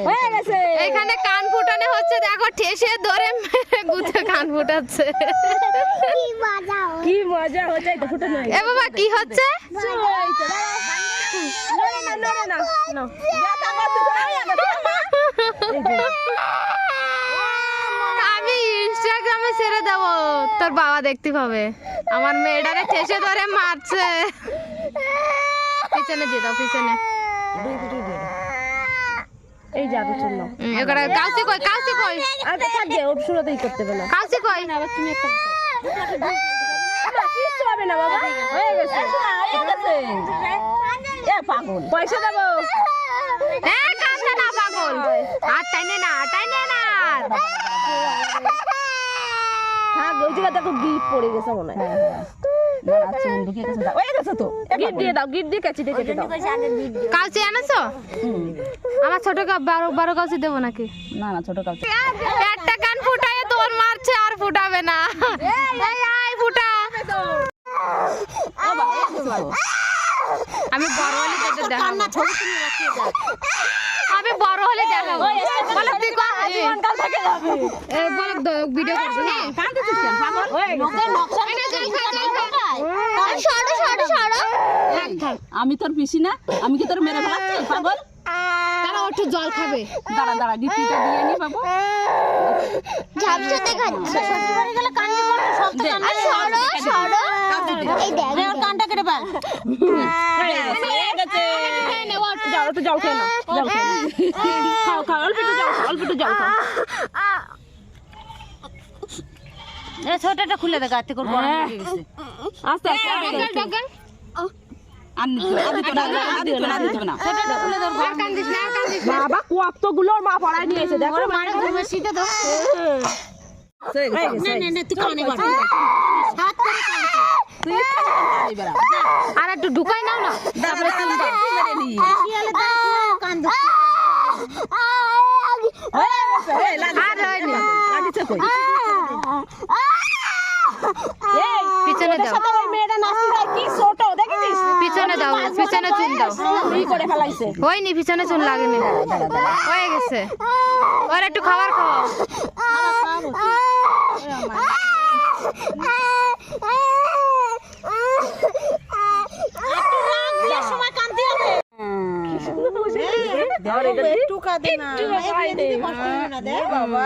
হয়ে গেছে। এখানে কান ফুটানো হচ্ছে, দেখো ঠেসে ধরে মেরে গুতে কান ফুটাচ্ছে। কি মজা হচ্ছে এটা ফুটানো। এ বাবা কি হচ্ছে? আমি ইনস্টাগ্রামে ছেড়ে দেবো, তোর বাবা দেখতে পাবে আমার মেয়েটারে ঠেসে ধরে মারছে। পিছনে দিয়ে দাও, পিছনে। এই যাবে চলো। এখানে কাউসি কই, কাউসি কই? আর থাক দে, ওর শুরুতেই করতে পেলাম। কাউসি কই? আবার তুমি একটা কিছু হবে না বাবা, হয়ে গেছে। এ পাগল, পয়সা দেবো। এ কান্দে না পাগল, আর টাইনে না, টাইনে না। থাক, ওই জায়গা দেখো গিট পড়ে গেছে মনে হয়। আচ্ছা বন্ধু, কে কাছে দাও, হয়ে গেছে তো। গিট দিয়ে দাও, গিট দিয়ে কাচি দিয়ে কেটে দাও। কাউসি আনছো? আমার ছোট কাপ 12 কাউসি দেবো নাকি? না না, ছোট কাউসি। একটা কান ফুটায় তোর মারছে, আর ফুটাবে না। এই আয় ফুটা। আমি বড় হলে তোদের দেখাবো। আমি বড় হলে দেখাবো। বলো তুই কর। জীবনকাল থেকে যাবে। এ বল ভিডিও করছিস না? কাঁদতেছিস কেন পাগল? হয়ে গেছে। আমি তোর পিসি না, আমি কি তোর মেরে ফেলাচ্ছি পাগল? তারা একটু জল খাবে। দাঁড়া দাঁড়া, ডিপিটা দিয়ে নি বাবু। ঝাপসাতে খাচ্ছে শ্বশুরবাড়ি গেলে কান্দি করতে সব তো কান্না সরো এই দেখ ওর কানটা কেটে ফেল হয়ে গেছে। যাও তো, যাও খেয়ে নাও, যাও খেয়ে নাও। খাও খাও, অল্প একটু যাও, অল্প একটু যাও খাও। এ ছোটটা খুলে দে, গাতে করে গরম হয়ে গেছে। আস্তে আস্তে আস্তে। ছোটটা খুলে দে, আর কান্দিস না, আর কান্দিস না। বাবা কতগুলো মা পড়ায় নিয়েছে দেখো। ওর মারে ঘুমের শীতে দাও। না না না, তুই কানে বাড়ি হাত করে কানে আর একটু ঢুকাই নাও না। তারপরে তুমি মেরে নি। শিয়ালে দাও কান দাও আর হয়নি। লাগিছে কই? এই পিছনে ওদের দাও, সাথে ওই মেয়েটা নাচতে যায়, কি ছোট দেখেছিস? পিছনে দাও, পিছনে চুন দাও। এই করে ফেলাইছে। হয়নি, পিছনে চুন লাগেনি। হয়ে গেছে। ওর একটু খাবার খাও। সময় কানতে হবে একটু কাঁদে না, কষ্ট হবে না দে বাবা।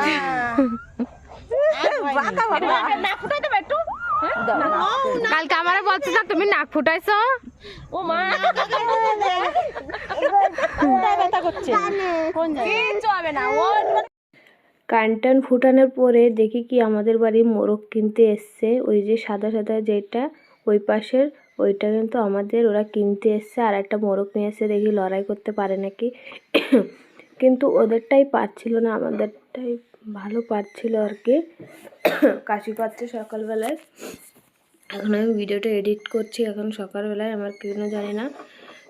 বাঁকা বাবা, নাক ফুটাই দেবে একটু। কালকে আমারে বলছিস না তুমি নাক ফুটাইছো? ও মা, ব্যথা করছে। কিচ্ছু হবে না। কান টান ফুটানোর পরে দেখি কি আমাদের বাড়ি মোরগ কিনতে এসছে। ওই যে সাদা সাদা যেটা ওই পাশের, ওইটা কিন্তু আমাদের ওরা কিনতে এসছে। আর একটা মোরগ নিয়ে এসে দেখি লড়াই করতে পারে নাকি, কিন্তু ওদেরটাই পারছিল না, আমাদেরটাই ভালো পারছিল আর কি। কাশি পাচ্ছে সকালবেলায়। এখন আমি ভিডিওটা এডিট করছি এখন সকালবেলায়, আমার কেন জানি না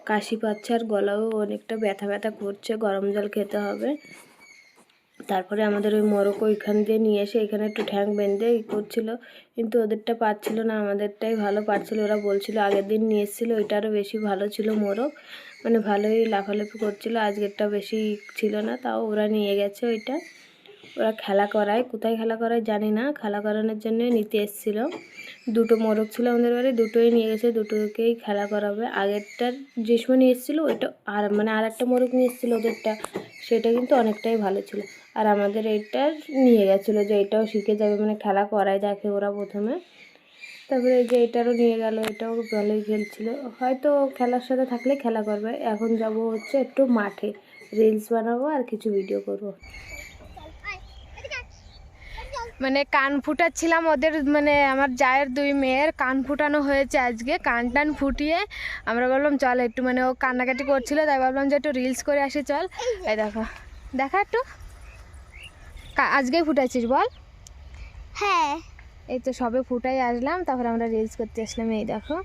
কাশি পাচ্ছে আর গলাও অনেকটা ব্যথা ব্যথা করছে। গরম জল খেতে হবে। তারপরে আমাদের ওই মোরগ ওইখান দিয়ে নিয়ে এসে এখানে একটু ঠ্যাং বেঁধে করছিল, কিন্তু ওদেরটা পারছিল না, আমাদেরটাই ভালো পারছিল। ওরা বলছিল আগের দিন নিয়ে এসেছিলো ওইটা আরও বেশি ভালো ছিল মোরগ, মানে ভালোই লাফালাফি করছিল। আজকেরটা বেশি ছিল না, তাও ওরা নিয়ে গেছে ওইটা। ওরা খেলা করায়, কোথায় খেলা করায় জানি না, খেলা করানোর জন্য নিতে এসেছিলো। দুটো মোরগ ছিল আমাদের বাড়ি, দুটোই নিয়ে গেছে, দুটোকেই খেলা করাবে। আগেরটার যে সময় নিয়ে এসেছিলো ওইটা আর মানে আর একটা মোরগ নিয়ে এসেছিলো ওদেরটা, সেটা কিন্তু অনেকটাই ভালো ছিল। আর আমাদের এইটা নিয়ে গেছিলো যে এটাও শিখে যাবে, মানে খেলা করায় দেখে ওরা প্রথমে। তারপরে এই যে এটারও নিয়ে গেল, এটাও ভালোই খেলছিল। হয়তো খেলার সাথে থাকলে খেলা করবে। এখন যাব হচ্ছে একটু মাঠে, রিলস বানাবো আর কিছু ভিডিও করব। মানে কান ফুটাচ্ছিলাম ওদের, মানে আমার জায়ের 2 মেয়ের কান ফুটানো হয়েছে আজকে। কান টান ফুটিয়ে আমরা বললাম চল একটু, মানে ও কান্নাকাটি করছিল, তাই ভাবলাম যে একটু রিলস করে আসি চল। এই দেখো, দেখা একটু আজকেই ফুটাইছিস বল? হ্যাঁ এই তো সবে ফুটাই আসলাম, তারপরে আমরা রিলস করতে আসলাম। এই দেখো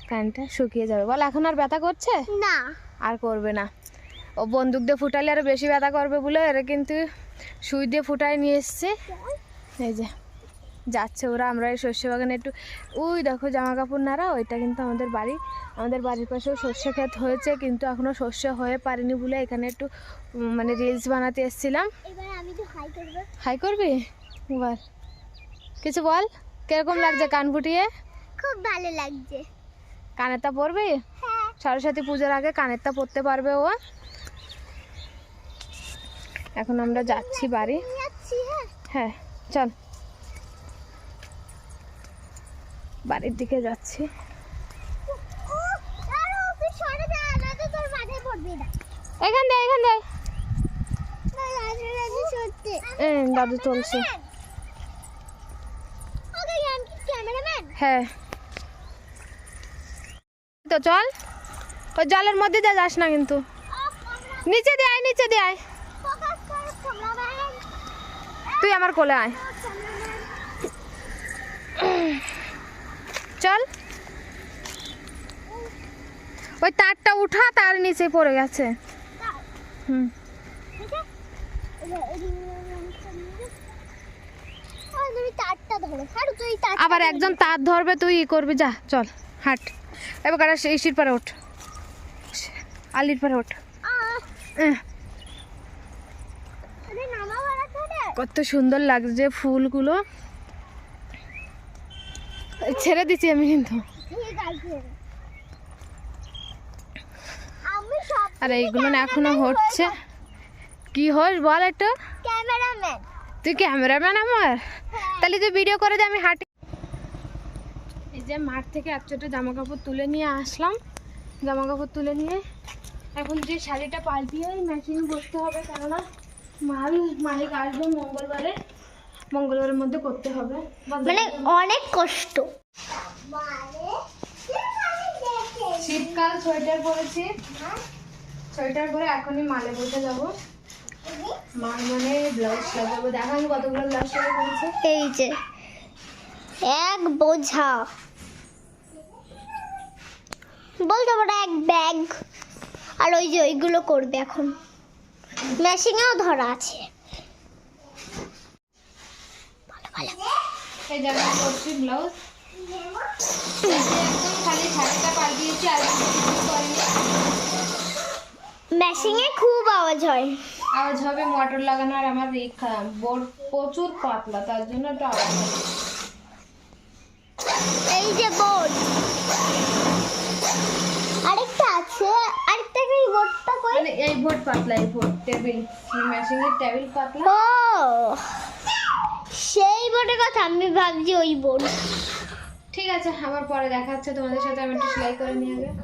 কানটা শুকিয়ে যাবে বল। এখন আর ব্যথা করছে না, আর করবে না। ও বন্দুক দিয়ে ফুটালে আরও বেশি ব্যথা করবে বলে এরা কিন্তু সুই দিয়ে ফুটায় নিয়ে এসছে। এই যে যাচ্ছে ওরা। আমরা এই শস্য বাগানে একটু ওই দেখো জামা কাপড় নাড়া, ওইটা কিন্তু আমাদের বাড়ি। আমাদের বাড়ির পাশেও শস্য ক্ষেত হয়েছে, কিন্তু এখনও শস্য হয়ে পারিনি বলে এখানে একটু মানে রিলস বানাতে এসেছিলাম। এবার আমি তো হাই করব। হাই করবি? বল কিছু বল, কিরকম লাগছে কান ফুটিয়ে? খুব ভালো লাগছে। কানেরটা পরবি? হ্যাঁ সরস্বতী পুজোর আগে কানেরটা পরতে পারবে ও। এখন আমরা যাচ্ছি বাড়ি। যাচ্ছি। হ্যাঁ হ্যাঁ চল, বাড়ির দিকে যাচ্ছি। ও আরে তুই সরে যা, না তো তোর মাথায় পড়বি না। এখান দে, এখান দে। না রাজু রাজু সত্যি। দাদু চলছে। ওকে জ্ঞান কি ক্যামেরাম্যান? হ্যাঁ তো চল, ওই জলের মধ্যে যাস না কিন্তু। নিচে দিয়ে আয়, নিচে দিয়ে আয়। ফোকাস কর ক্যামেরাম্যান। তুই আমার কোলে আয়, চল। ওই তারটা উঠা, তার নিচে পড়ে গেছে। হুম তুমি তারটা ধরো। ছাড়ো তুই তার। আবার একজন তার ধরবে, তুই ই করবি। যা চল হাট। এবার ইসির পারে ওঠ, আলির পারে ওঠ। আরে নামা বলা ধরে। কত সুন্দর লাগছে ফুলগুলো। ছেড়ে দিচ্ছি আমি কিন্তু। ঠিক আছে। আমি সব আর এইগুলো না এখনো হচ্ছে। কি হোস বল একটু? ক্যামেরাম্যান। তুই ক্যামেরাম্যান আমার? তাহলে তুই ভিডিও করে দে, আমি হাঁটি। এই যে মাঠ থেকে একচোটা জামা কাপড় তুলে নিয়ে আসলাম। জামা কাপড় তুলে নিয়ে এখন যে শাড়িটা পাল্টিয়ে মেশিন বসতে হবে, কেননা মালিক আসবে মঙ্গলবারের মধ্যে করতে হবে। মানে অনেক কষ্ট। শীতকাল সোয়েটার পরেছি, সোয়েটার পরে এখনই মালে বসে যাবো। মাল মানে ব্লাউজ লাগাবো। দেখো আমি কতগুলো ব্লাউজ সেলাই করেছি। এই যে এক বোঝা, বলতে পারো এক ব্যাগ। আর ওই যে ওইগুলো করবে এখন, মেশিনেও ধরা আছে। এই যে আমি করছি ব্লাউজ। একদম খালি শাড়িটা পাল্টিয়েছি, আর কিছু করিনি। মেশিনে খুব আওয়াজ হয়। আওয়াজ হবে, মোটর লাগানো, আর আমার বোর্ড প্রচুর পাতলা, তার জন্য একটু আওয়াজ হবে। এই যে বোর্ড, আরেকটা আছে, আরেকটা কি বোর্ডটা কই? মানে এই বোর্ড পাতলা, এই বোর্ড টেবিল, মেশিনের টেবিল পাতলা। ও সেই বোর্ডের কথা আমি ভাবছি ওই বোর্ড। ঠিক আছে, আমার পরে দেখা হচ্ছে তোমাদের সাথে। আমি একটু সেলাই করে নিয়ে যাবো।